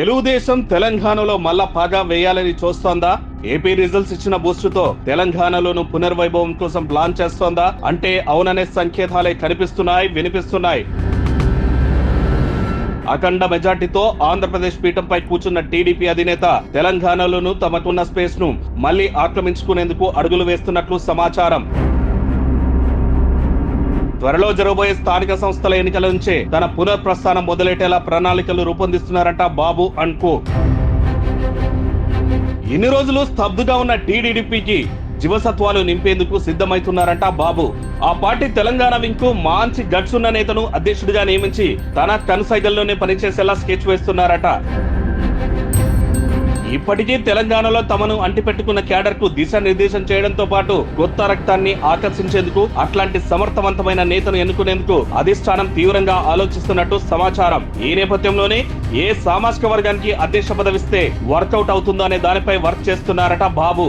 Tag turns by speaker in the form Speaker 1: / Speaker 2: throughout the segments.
Speaker 1: తెలుగుదేశం తెలంగాణలో మళ్ళా పాగా వేయాలని చూస్తోందా? ఏపీ రిజల్ట్స్ ఇచ్చిన బూస్టుతో తెలంగాణలోను పునర్వైభవం కోసం ప్లాన్ చేస్తోందా అంటే అవుననే సంకేతాలే కనిపిస్తున్నాయి, వినిపిస్తున్నాయి. అఖండ మెజార్టీతో ఆంధ్రప్రదేశ్ పీఠంపై కూర్చున్న టీడీపీ అధినేత తెలంగాణలోను తమకున్న స్పేస్ ను మళ్లీ ఆక్రమించుకునేందుకు అడుగులు వేస్తున్నట్లు సమాచారం. త్వరలో జరగబోయే స్థానిక సంస్థల ఎన్నికల నుంచే తన పునర్ప్రస్థానం మొదలెట్టేలా ప్రణాళికలు రూపొందిస్తున్నారట బాబు అండ్ కో. ఇన్ని రోజులు స్తబ్దుగా ఉన్న టీడీపీకి జీవసత్వాలు నింపేందుకు సిద్ధమైతున్నారంట బాబు. ఆ పార్టీ తెలంగాణ వింగ్ కు మంచి గట్స్ ఉన్న నేతను అధ్యక్షుడిగా నియమించి తన కనుసైగల్లోనే పనిచేసేలా స్కెచ్ వేస్తున్నారట. ఇప్పటికీ తెలంగాణలో తమను అంటిపెట్టుకున్న క్యాడర్ కు దిశానిర్దేశం చేయడంతో పాటు కొత్త రక్తాన్ని ఆకర్షించేందుకు అట్లాంటి సమర్థవంతమైన నేతను ఎన్నుకునేందుకు అధిష్టానం తీవ్రంగా ఆలోచిస్తున్నట్టు సమాచారం. ఈ నేపథ్యంలోనే ఏ సామాజిక వర్గానికి అధ్యక్ష పదవిస్తే వర్కౌట్ అవుతుందో అనే దానిపై వర్క్ చేస్తున్నారట బాబు.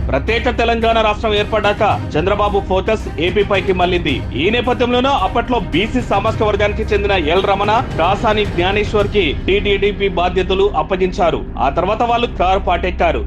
Speaker 1: ప్రత్యేక తెలంగాణ రాష్ట్రం ఏర్పడ్డాక చంద్రబాబు ఫోకస్ ఏపీ పైకి మళ్లింది. ఈ నేపథ్యంలోనూ అప్పట్లో బీసీ సామాజిక వర్గానికి చెందిన ఎల్ రమణ, కాసాని జ్ఞానేశ్వర్ కి టీటీడీపీ బాధ్యతలు అప్పగించారు. ఆ తర్వాత వాళ్ళు కారు పాటెక్కారు.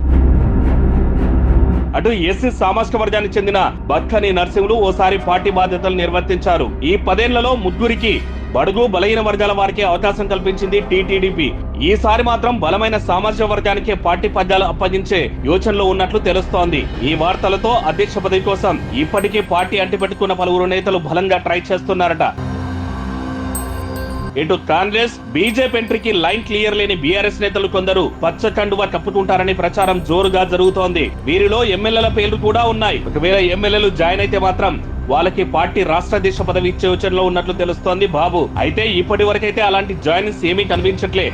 Speaker 1: అటు ఎస్సీ సామాజిక వర్గానికి చెందిన బక్కని నరసింహులు ఓసారి పార్టీ బాధ్యతలు నిర్వర్తించారు. ఈ 10 ఏళ్లలో ముగ్గురికి బడుగు బలహీన వర్గాల వారికి అవకాశం కల్పించింది టీటీడీపీ. ఈసారి మాత్రం బలమైన సామాజిక వర్గానికే పార్టీ పగ్గాలు అప్పగించే యోచనలో ఉన్నట్లు తెలుస్తోంది. ఈ వార్తలతో అధ్యక్ష పదవి కోసం ఇప్పటికీ పార్టీ అంటిపెట్టుకున్న పలువురు నేతలు బలంగా ట్రై చేస్తున్నారట. ఇటు కాంగ్రెస్, బీజేపీ ఎంట్రీకి లైన్ క్లియర్ లేని బీఆర్ఎస్ నేతలు కొందరు పచ్చ కండువా కప్పుకుంటారని ప్రచారం జోరుగా జరుగుతోంది. వీరిలో ఎమ్మెల్యేల పేర్లు కూడా ఉన్నాయి. ఒకవేళ ఎమ్మెల్యేలు జాయిన్ అయితే మాత్రం వాళ్ళకి పార్టీ రాష్ట్రాధ్యక్ష పదవి ఇచ్చే యోచనలో ఉన్నట్లు తెలుస్తోంది బాబు. అయితే ఇప్పటి వరకైతే అలాంటి జాయినింగ్స్ ఏమీ కనిపించట్లే.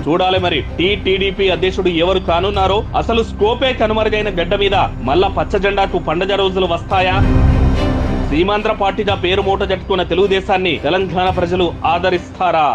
Speaker 1: చూడాలి మరి టీడీపీ అధ్యక్షుడు ఎవరు కానున్నారో. అసలు స్కోపే కనుమరుగైన గడ్డ మీద మళ్ళా పచ్చ జెండాకు పండగ రోజులు వస్తాయా? సీమాంధ్ర పార్టీగా పేరు మూట జట్టుకున్న తెలుగుదేశాన్ని తెలంగాణ ప్రజలు ఆదరిస్తారా?